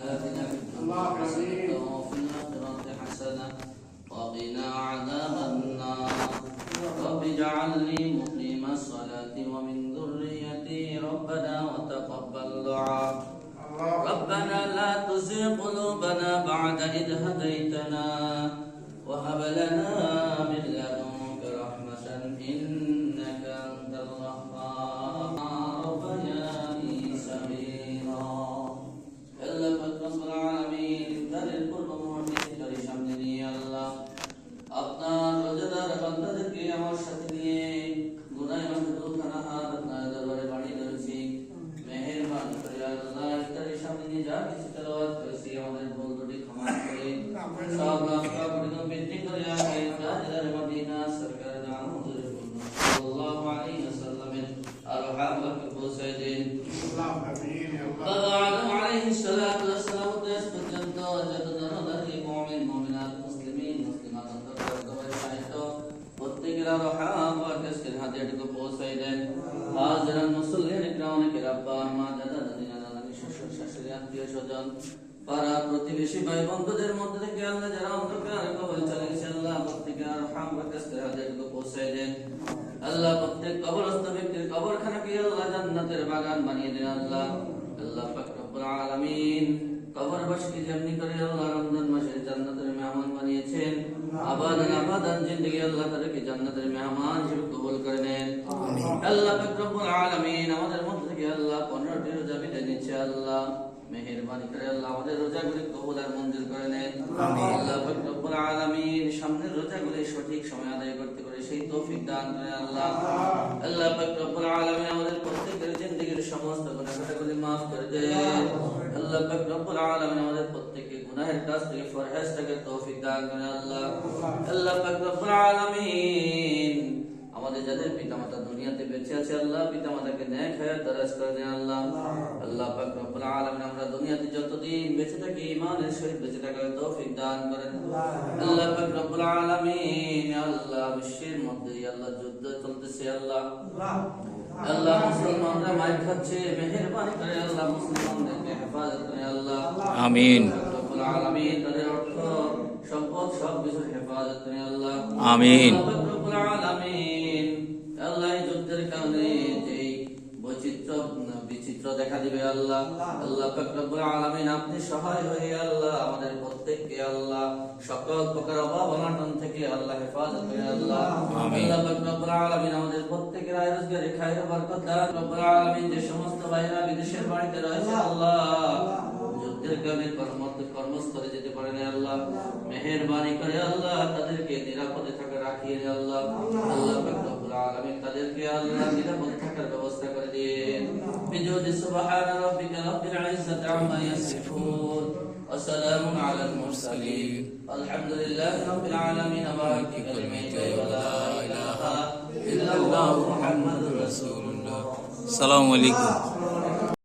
آتنا في الدنيا حسنة وفي الآخرة حسنة وقنا عذاب النار رب اجعلني مقيم الصلاة ومن ذريتي ربنا وتقبل دعاء ربنا لا تزغ قلوبنا بعد إذ هديتنا وهب لنا من لدنك رحمة إنك أنت الوهاب ربياني صغيرا আল্লাহ রব্বুল আলামিন তাদের পূর্ব মুহূর্তে সামনে নিয়ে আল্লাহ আপনার রোজাদার বান্দাদেরকে আমার সাথে নিয়ে গুনাহ এবং দুঃখানা হাত আপনার দরবারে বাড়ি ধরেছি মেহেরবানি করে আল্লাহ তাদের সামনে নিয়ে যা কিছু তেলাওয়াত করেছি আমাদের ভুল ত্রুটি ক্ষমা করে সব রাস্তা পরিণত বৃদ্ধি করে আগে তাজদার মদিনা সরকার নাম হুজুর সাল্লাল্লাহু আলাইহি ওয়াসাল্লামের আরহামকে পৌঁছে দিন আল্লাহু আমিন বাবা আদম আলাইহিস সালাতু ওয়াস সালাম দেশ পর্যন্ত যত নরনারী মুমিন মুমিনাত মুসলিমিন মুসলিমাত দরবারে সাহিত্য প্রত্যেকের আরহামকে হাদিয়াটুকু পৌঁছে দেন হাজিরান মুসল্লিন ইকরাম কে রাব্বা মা দাদা দাদি নানা নানি শ্বশুর শাশুড়ি আত্মীয় স্বজন পাড়া প্রতিবেশী ভাই বন্ধুদের মধ্যে থেকে আল্লাহ যারা অন্ধকারে কবরে চলে গেছে আল্লাহ প্রত্যেকের আরহামকে হাদিয়াটুকু পৌঁছে দেন আল্লাহ প্রত্যেক কবরস্থ ব্যক্তির কবরখানাকে আল্লাহ জান্নাতের বাগান বানিয়ে দেন আল্লাহ আল্লাহ পাক রব্বুল আলামিন কবরবাসীকে যেমনি করে আল্লাহ রমজান মাসে জান্নাতের মেহমান বানিয়েছেন আবাদান জিন্দেগি আল্লাহ তাদেরকে জান্নাতের মেহমান হিসেবে কবুল করে নেন আল্লাহ পাক রব্বুল আলামিন আমাদের মধ্যে থেকে আল্লাহ 15টি রোজা বিদায় নিচ্ছে আল্লাহ মেহেরবানি করে আল্লাহ আমাদের রোজাগুলি কবুল আর মঞ্জুর করে নেন আল্লাহ পাক রব্বুল আলামিন সামনের রোজাগুলি সঠিক সময় আদায় করতে করে সেই তৌফিক দান করেন আল্লাহ আল্লাহ পাক রব্বুল আলামিন আমাদের প্রত্যেকের জিন্দেগির সমস্ত গুনাহগুলি maaf করে দেন আল্লাহ পাক রব্বুল আলামিন আমাদের প্রত্যেককে গুনাহের কাজ থেকে ফরহাজ থেকে তৌফিক দান করেন আল্লাহ আল্লাহ পাক রব্বুল আলামিন আমাদের যাদের পিতামাতা দুনিয়াতে বেঁচে আছে আল্লাহ পিতামাতাকে নেক হায়াত দারাজ করে দেন আল্লাহ আল্লাহ পাক রব্বুল আলামিন আমরা দুনিয়াতে যতদিন বেঁচে থাকি ঈমানের সহিত বেঁচে থাকার তৌফিক দান করেন আল্লাহ পাক রব্বুল আলামিন আল্লাহ বিশ্বের মধ্যে আল্লাহ যুদ্ধ চলতেছে আল্লাহ আল্লাহ মুসলমানরা মার খাচ্ছে মেহেরবানি করে আল্লাহ মুসলমানদেরকে হেফাজত করে আল্লাহ আমিন রব্বুল আলামিন তাদের অর্থ সম্পদ সব কিছু হেফাজত করে আল্লাহ আমিন রব্বুল আলামিন আল্লাহ এই যুদ্ধের কারণে যেই বিচিত্র দেখা দিবে আল্লাহ আল্লাহ পাক রব্বুল আলামিন আপনি সহায় হয়ে আল্লাহ আমাদের প্রত্যেককে আল্লাহ সকল প্রকার অভাব অনটন থেকে আল্লাহ হেফাজত করে আল্লাহ আল্লাহ পাক রব্বুল আলামিন আমাদের প্রত্যেকের আয় রোজগারে খায়ের বরকত দান রব্বুল আলামিন যে সমস্ত ভাইরা বিদেশের বাড়িতে রয়েছে আল্লাহ যুদ্ধের কারণে কর্মস্থলে যেতে পারে না আল্লাহ মেহেরবানি করে আল্লাহ তাদেরকে নিরাপদে থাকা রাখিয়ে আল্লাহ আল্লাহ পাক রব্বুল আলামিন তাদেরকে আল্লাহ নিরাপদে থাকার ব্যবস্থা করে দিন বিজুদি সুবহান রাব্বিকা রাব্বিল ইজ্জাতি আম্মা ইয়াসিফুন ওয়া সালামুন আলাল মুরসালিন আলহামদুলিল্লাহি রাব্বিল আলামিন বারাকি কালিমাতি ওয়া লা ইলাহা ইল্লাল্লাহু মুহাম্মাদুর রাসূলুল্লাহ আসসালামু আলাইকুম।